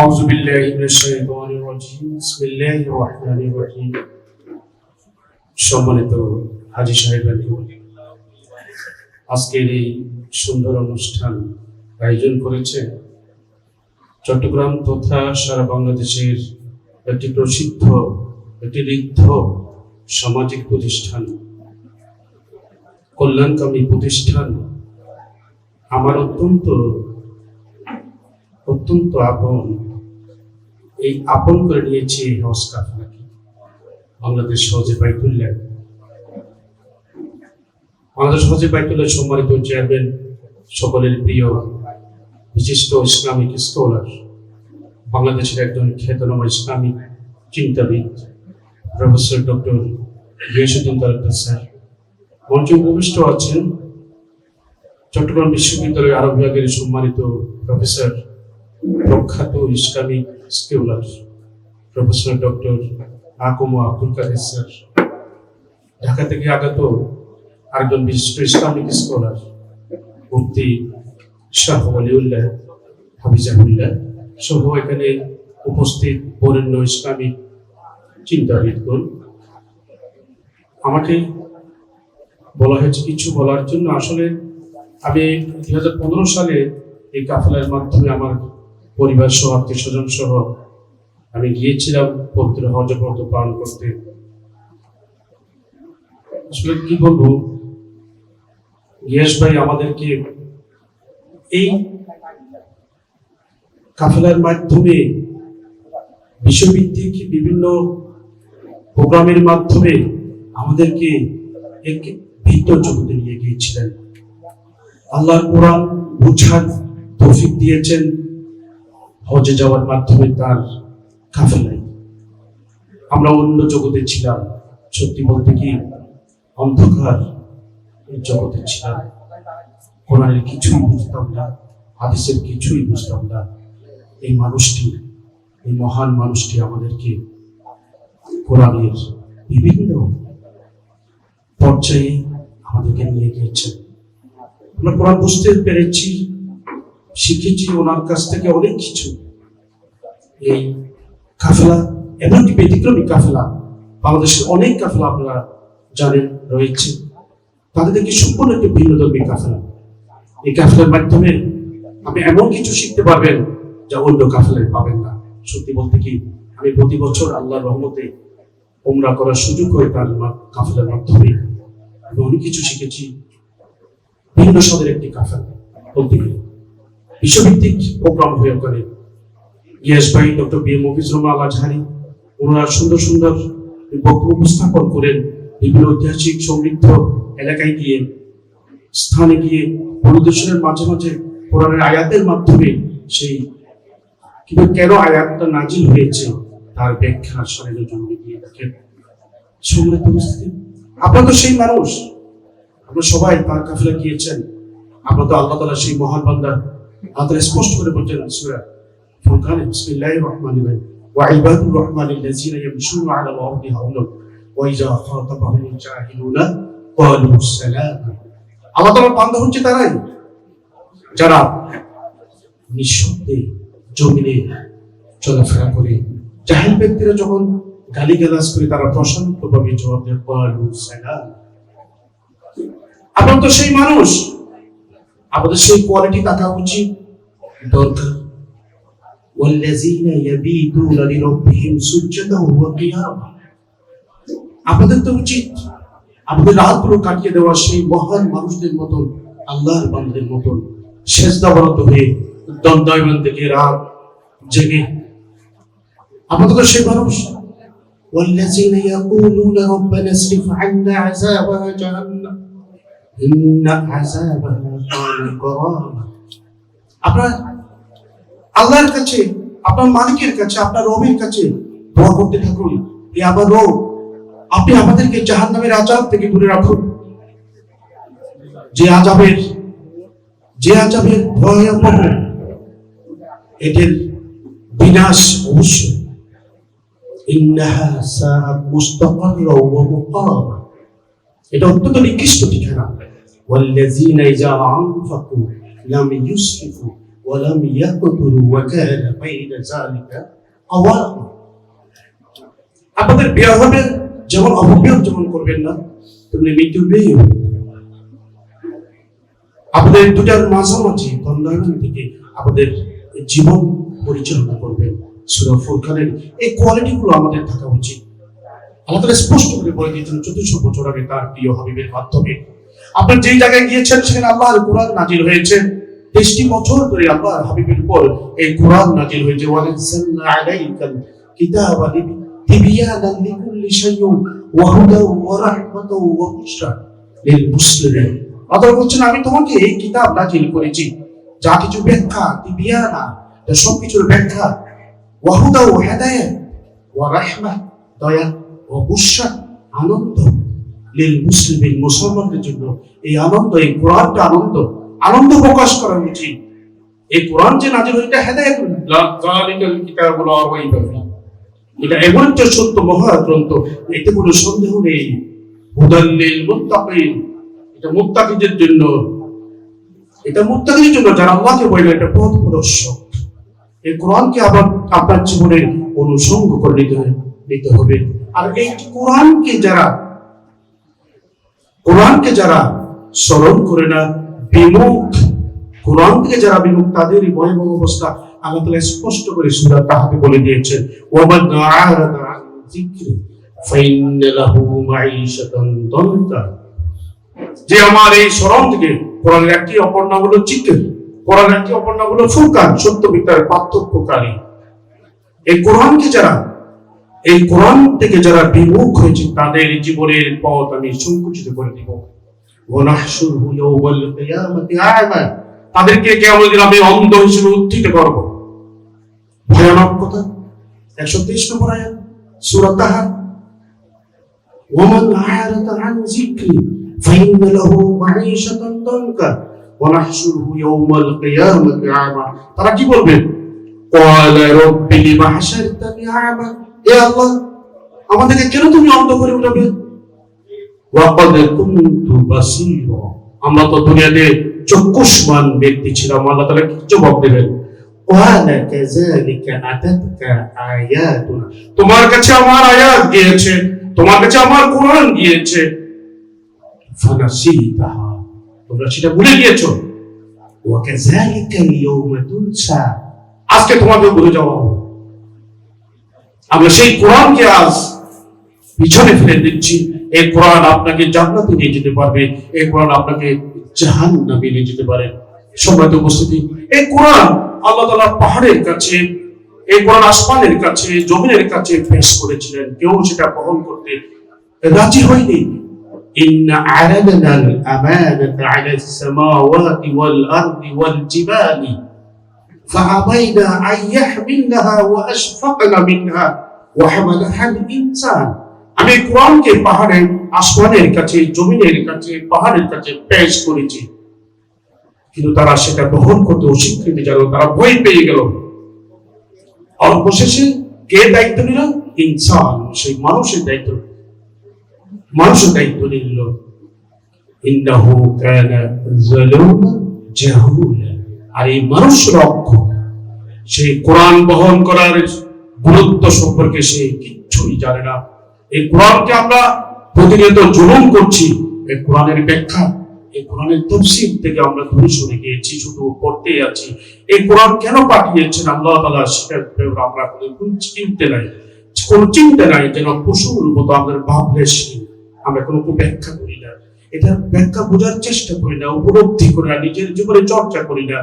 আউযু বিল্লাহি মিনাশ শাইতানির রাজিম বিসমিল্লাহির রহমানির রহিম। সম্মানিত হাজী সাহেবগণ, আজকের এই সুন্দর অনুষ্ঠান আয়োজন করেছে চট্টগ্রাম তথা সারা বাংলাদেশের একটি প্রসিদ্ধ একটি ঋদ্ধ সামাজিক প্রতিষ্ঠান, কল্যাণকামী প্রতিষ্ঠান। আমার অত্যন্ত আপন, এই আপন করে নিয়েছি এই হজ কাফেলাকে। বাংলাদেশ হজে বাইতুল্লাহ, সম্মানিত চেয়ারম্যান, সকলের প্রিয় বিশিষ্ট ইসলামিক স্কলার, বাংলাদেশের একজন খ্যাতনামা ইসলামিক চিন্তাবিদ professor doctor Giasuddin Talukdar sir, মঞ্চে উপবিষ্ট আছেন চট্টগ্রাম বিশ্ববিদ্যালয়ের আরব বিভাগের সম্মানিত প্রফেসর, প্রখ্যাত ইসলামিক স্কলার প্রফেসর ডক্টর আকম আব্দুল কাদের স্যার, ঢাকা থেকে আগত আরেকজন বিশিষ্ট ইসলামিক স্কলার মুফতি শাহ ওয়ালিউল্লাহ হাফিজাহুল্লাহ সহ এখানে উপস্থিত বরেণ্য ইসলামিক চিন্তাবিদগণ। আমাকে বলা হয়েছে কিছু বলার জন্য। আসলে আমি 2015 সালে এই কাফেলার মাধ্যমে আমার পরিবার সহ, আত্মীয় স্বজন সহ আমি গিয়েছিলাম পবিত্র হজ ব্রত পালন করতে। আসলে কি বলবো, গিয়াস ভাই আমাদেরকে এই কাফেলার মাধ্যমে বিশ্বভিত্তিক বিভিন্ন প্রোগ্রামের মাধ্যমে আমাদেরকে এক ভিন্ন জগতে নিয়ে গিয়েছিলেন। আল্লাহর কোরআন বুঝার তৌফিক দিয়েছেন হজে যাওয়ার মাধ্যমে তার কাফেলায়। আমরা অন্য জগতে ছিলাম, সত্যি বলতে কি অন্ধকার জগতে ছিলাম। কোরআনের কিছুই বুঝতাম না, হাদিসের কিছুই বুঝতাম না। এই মানুষটি, এই মহান মানুষটি আমাদেরকে কোরআনের বিভিন্ন পর্যায়ে আমাদেরকে নিয়ে গিয়েছেন। আমরা কোরআন বুঝতে পেরেছি, শিখেছি ওনার কাছ থেকে অনেক কিছু। এই কাফেলা এমন একটি ব্যতিক্রমী কাফেলা, বাংলাদেশের অনেক কাফেলা আপনারা জানেন রয়েছে, তাদের থেকে সম্পূর্ণ একটি ভিন্ন ধর্মী কাফেলা। এই কাফেলার মাধ্যমে আপনি এমন কিছু শিখতে পারবেন যা অন্য কাফেলায় পাবেন না। সত্যি বলতে কি, আমি প্রতি বছর আল্লাহর রহমতে উমরা করার সুযোগ হয় তার কাফেলার মাধ্যমে। আমি অনেক কিছু শিখেছি। ভিন্ন স্বাদের একটি কাফেলা বলতে গেলে বিশ্বভিত্তিক প্রোগ্রাম হয়ে ওখানে গিয়াস ভাই, doctor B M Mofizur Rahman Al Azhari, ওনারা সুন্দর সুন্দর বক্তব্য উপস্থাপন করেন। বিভিন্ন ঐতিহাসিক সমৃদ্ধ এলাকায় গিয়ে, স্থানে গিয়ে পরিদর্শনের মাঝে মাঝে কোরআনের আয়াতের মাধ্যমে সেই কিভাবে কেন আয়াতটা নাজিল হয়েছে তার ব্যাখ্যা শোনানোর জন্য গিয়ে দেখেন। সম্মানিত উপস্থিতি, আপনারা তো সেই মানুষ, আপনারা সবাই তার কাফেলা গিয়েছেন। আপনারা তো আল্লাহ তাআলা সেই মহান বান্দা। আল্লাহ স্পষ্ট করে বলছেন সূরা ফুরকানে, বিসমিল্লাহির রহমানির রহিম, ওয়া ইবাদুর রহমানিল্লাযিনা ইয়ামশুনা আলাল আরদি হাওলা ওয়া ইযা খাতাবাহুমুল জাহিলুনা ক্বালু সালামা। আল্লাহ তাআলার বান্দা হচ্ছে তারাই যারা নিঃশব্দে জমিনে চলাফেরা করে। জাহিল ব্যক্তিরা যখন গালিগালাজ করে তারা প্রশান্তভাবে জবাব দেয় ক্বালু সালাম। আপনারা তো সেই মানুষ, আমাদের সেই কোয়ালিটি থাকা উচিত, দরকার। ওয়াল্লাযিনা ইয়াবিতুনা লিরাব্বিহিম সুজদান ওয়া কিয়ামা। আমাদের তো উচিত আমাদের রাতগুলো কাটিয়ে দেওয়া সেই মহান মানুষদের মতন, আল্লাহর বান্দাদের মতন সেজদাবরত হয়ে দণ্ডায়মান থেকে রাত জেগে। আমাদের তো সেই মানুষ। ওয়াল্লাযিনা ইয়াকুলুনা রাব্বানা ইসরিফ আন্না আযাবা জাহান্নাম ইন্না আযাবাহা কানা গরামা। আপনার আল্লাহর কাছে, আপনার মালিকের কাছে, আপনার রবের কাছে দোয়া করতে থাকুন, হে আমার রব, আপনি আমাদেরকে জাহান্নামের আযাব থেকে দূরে রাখুন। যে আযাবের ভয়াবহ, এদের বিনাশ অবশ্যই। ইন্নাহা সাআত মুস্তাকাররা ওয়া মুকামা। এটা অত্যন্ত নিকৃষ্ট ঠিকানা। ওয়াল্লাযিনা ইযা আনফাকু লাম ইউসরিফু ওয়ালাম ইয়াকুতুলু ওয়া কানা বাইনা যালিকা আওয়াম। আপনাদের বিয়ে হবে, যেমন অপবিয়োগ যেমন করবেন না, তেমনি মৃত্যু বিয়ে হবে। আপনাদের দুটার মাঝামাঝি বন্ধায়ন থেকে আপনাদের জীবন পরিচালনা করবেন। সূরা ফুরকানের এই কোয়ালিটিগুলো আমাদের থাকা উচিত। আল্লাহ তাআলা স্পষ্ট করে বলে দিয়েছেন 1400 বছর আগে তার প্রিয় হাবিবের মাধ্যমে। আপনার যেই জায়গায় গিয়েছেন সেখানে আল্লাহর কোরআন নাজিল হয়েছে। 23টি বছর ধরে আল্লাহর হাবিবের উপর এই কোরআন নাজিল হয়েছে। ওয়া নাযালনা আলাইকাল কিতাবা তিবয়ানান লিকুল্লি শাইইন ওয়া হুদাও ওয়া রাহমাতাও ওয়া বুশরা লিল মুসলিমিন। আল্লাহ বলছেন আমি তোমাকে এই কিতাব নাজিল করেছি, যা কিছু ব্যাখ্যা, তিবিয়ানা, সবকিছুর ব্যাখ্যা, ওয়া হুদা ওয়া হিদায়াত ওয়া রাহমা, দয়া, ও বুশরা, আনন্দ, লিল মুসলিমিন, মুসলমানদের জন্য এই আনন্দ, এই কোরআনটা আনন্দ প্রকাশ করা উচিত। এই কোরআন যে নাজিল হয়েছে হেদায়েতুল যালিকাল কিতাবুল লা রাইবা ফীহ, এটা এমন একটা সত্য মহাগ্রন্থ, এতে কোনো সন্দেহ নেই। হুদাল লিল মুত্তাকিন, এটা মুত্তাকিদের জন্য, যারা আল্লাহকে বলে এটা পথ প্রদর্শক। এই কোরআনকে আবার আপনার জীবনে অনুসঙ্গ করে নিতে হবে। আর এই কোরআনকে যারা স্মরণ করে না, কোরআন থেকে যারা বিমুখ, তাদের ভয়াবহ অবস্থা আল্লাহ তাআলা স্পষ্ট করে সূরা তাহাতে বলে দিয়েছেন। ওয়ামান আ'রাদা আন যিকরি ফাইন্না লাহু মাঈশাতান দানকা, যে আমার এই স্মরণ থেকে, কোরআনের একটি অপর নাম হলো যিকর, কোরআনের একটি অপর নাম হলো ফুরকান, সত্য মিথ্যার পার্থক্যকারী। এই কোরআন থেকে যারা বিমুখ হয়েছে তাদের জীবনের পথ আমি সংকুচিত করে দিব। ওয়া নাহশুরহু ইয়াওমাল কিয়ামাতি আ'মা, তাদেরকে কিয়ামতের দিন আমি অন্ধ হিসেবে উত্থিত করব। ভয়ানক কথা। 123 নম্বর আয়াত সূরা তাহা। ওয়ামান আ'রাদা আন যিকরি ফাইন্না লাহু মাঈশাতান দানকা ওয়া নাহশুরহু ইয়াওমাল কিয়ামাতি আ'মা। তারা কি বলবে? ক্বালা রাব্বি লিমা হাশারতানি আ'মা, হে আল্লাহ আমাদেরকে কেন তুমি অন্ধ করে উঠাবে? ওয়াকাদ কুনতু বাসীরা, আমরা তো দুনিয়াতে চক্ষুষ্মান ব্যক্তি ছিলাম। আল্লাহ তাআলা কি জবাব দেবেন? ওয়ালা কাযালিকা আতাতকা আয়াতুনা, তোমার কাছে আমার আয়াত গিয়েছে, তোমার কাছে আমার কোরআন গিয়েছে, ফানাসিতাহা, তোমরা সেটা ভুলে গিয়েছো। ওয়া কাযালিকা আল-ইয়াওমা তুনসা, আজকে তোমাকে ভুলে যাওয়া হবে। আমরা সেই কোরআনকে আজ পিছনে ফেলে দিচ্ছি। এই কোরআন আপনাকে জান্নাতে নিয়ে যেতে পারবে, এই কোরআন আপনাকে জাহান্নামে নিয়ে যেতে পারে। সম্মানিত উপস্থিতি, এই কোরআন আল্লাহ তাআলা পাহাড়ের কাছে, এই কোরআন আসমানের কাছে, জমিনের কাছে পেশ করেছিলেন, কেউ সেটা বহন করতে রাজি হয়নি। ইন্না আরাদনাল আমানাতা আলাস সামাওয়াতি ওয়াল আরদি ওয়াল জিবালি ফাআবাইনা আন ইয়াহমিলনাহা ওয়া আশফাকনা মিনহা ওয়া হামালাহাল ইনসান, আমি কোরআনকে পাহাড়ের, আসমানের কাছে, জমিনের কাছে, পাহাড়ের কাছে পেশ করেছি, কিন্তু তারা সেটা বহন করতে অস্বীকৃতি জানালো, তারা ভয় পেয়ে গেল। অবশেষে কে দায়িত্ব নিল? ইনসান, সেই মানুষের দায়িত্ব নিল। ইন্নাহু কানা যালুমান জাহুলা, আর এই মানুষ রক্ষ, সেই কোরআন বহন করার গুরুত্ব সম্পর্কে সে কিচ্ছুই জানে না। এই কোরআনকে আমরা প্রতিনিয়ত জুলুম করছি। এই কোরআনের ব্যাখ্যা, এই কোরআনের তাফসীর থেকে আমরা দূরে সরে গিয়েছি, শুধু পড়তে আছি। এই কোরআন কেন পাঠিয়েছেন আল্লাহ তাআলা, সেটা আমরা কোনো চিন্তা নাই, যেন পশুর মতো আমাদের ভাবলেশী, আমরা কোনো ব্যাখ্যা করি না, এটার ব্যাখ্যা বোঝার চেষ্টা করি না, উপলব্ধি করি না, নিজের জীবনে চর্চা করি না।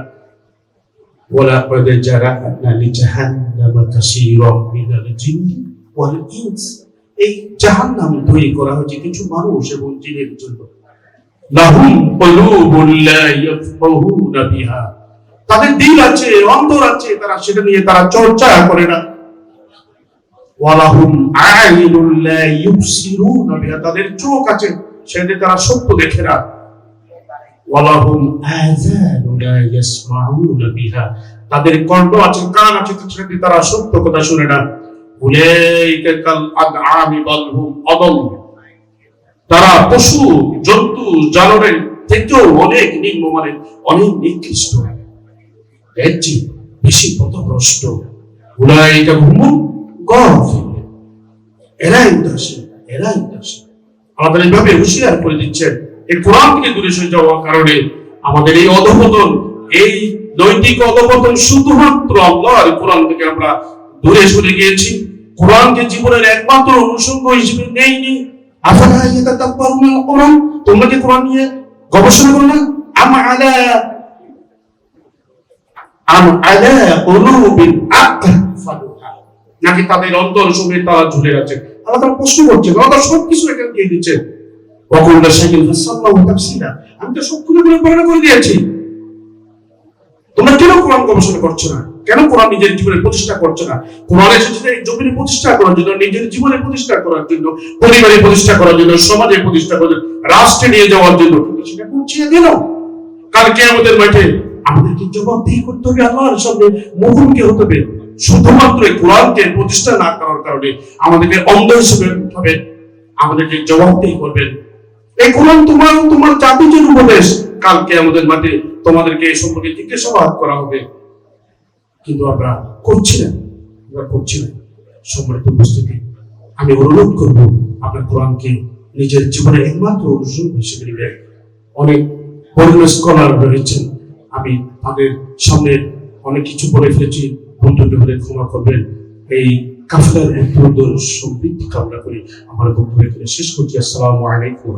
ওয়ালাকাদ জারা'না লিজাহান্নামা কাসীরাম মিনাল জিন্নি ওয়াল ইনস, এই জাহান্নাম তৈরি করা হয়েছে কিছু মানুষ এবং জিনের জন্য। লাহুম কুলুবুন লা ইয়াফকাহুনা বিহা, তাদের দিল আছে, অন্তর আছে, তারা সেটা নিয়ে তারা চর্চা করে না। ওয়ালাহুম আ'ইনুন লা ইউবসিরুনা বিহা, তাদের চোখ আছে, সেটা তারা সত্য দেখে না। ওয়ালাহুম আযানু লা ইয়াসমাউনা বিহা, তাদের কর্ণ আছে, কান আছে, সেটা তারা সত্য কথা শুনে না। উলাইকা কাল আনআমি বাল হুম আদাল, তারা পশু, জন্তু, জানোয়ারের থেকেও অনেক নিম্নমানের, অনেক নিকৃষ্ট। এর চেয়ে বেশি পথভ্রষ্ট। উলাইকা হুমুল গাফিলুন, এরাই উদাসীন, এরাই উদাসীন। আমাদের এইভাবে হুঁশিয়ার করে দিচ্ছেন এই কোরআন থেকে দূরে সরে যাওয়ার কারণে আমাদের এই অধঃপতন, এই নৈতিক অধঃপতন শুধুমাত্র আল্লাহর কোরআন থেকে আমরা দূরে সরে গিয়েছি। কোরআনকে জীবনের একমাত্র অনুষঙ্গ হিসেবে নেইনি। আফালা ইয়াতাদাব্বারুনাল কোরআন, তোমরা কি কোরআন নিয়ে গবেষণা করো না? আম আলা কুলুবিন আকফালুহা, নাকি তাদের অন্তর সমূহে তালা ঝুলে আছে? আল্লাহ তাআলা প্রশ্ন করছেন, আল্লাহ সবকিছু এখানে দিয়ে দিচ্ছেন। ওয়াকুল্লা শাইইন ফাসাল্লাহু তাফসীরা, আমি তো সবগুলো বর্ণনা করে দিয়েছি। তোমরা কেন কোরআন গবেষণা করছো না? কেন কোরআন নিজের জীবনে প্রতিষ্ঠা করছো না? কোরআন এসেছে এই জমিনে প্রতিষ্ঠা করার জন্য, নিজের জীবনে প্রতিষ্ঠা করার জন্য, পরিবারে প্রতিষ্ঠা করার জন্য, সমাজে প্রতিষ্ঠা করার জন্য, রাষ্ট্রে নিয়ে যাওয়ার জন্য। সেটা পৌঁছিয়ে দিল। কালকে আমাদের মাঠে আমাদেরকে জবাবদিহি করতে হবে, আল্লাহর সামনে মুখোমুখি হতে হবে। শুধুমাত্র কোরআনকে প্রতিষ্ঠা না করার কারণে আমাদেরকে অন্ধ হিসেবে হবে, আমাদেরকে জবাবদিহি করবেন। এই কোরআন তোমার তোমার জাতির উপদেশ। কালকে আমাদের মাঠে তোমাদেরকে এই সম্পর্কে জিজ্ঞাসাবাদ করা হবে, কিন্তু আমরা করছি না, আমরা করছি না। সম্মানিত উপস্থিতি, আমি অনুরোধ করবো আপনার কোরআনকে নিজের জীবনের একমাত্র অনুসরণ হিসেবে নেবেন। অনেক বড় স্কলার রয়েছেন, আমি তাদের সামনে অনেক কিছু বলে ফেলেছি, ভুল ত্রুটি হলে ক্ষমা করবেন। এই কাফেলার সমৃদ্ধি কামনা করি আমার বক্তব্য এখানে শেষ করছি। আসসালামু আলাইকুম।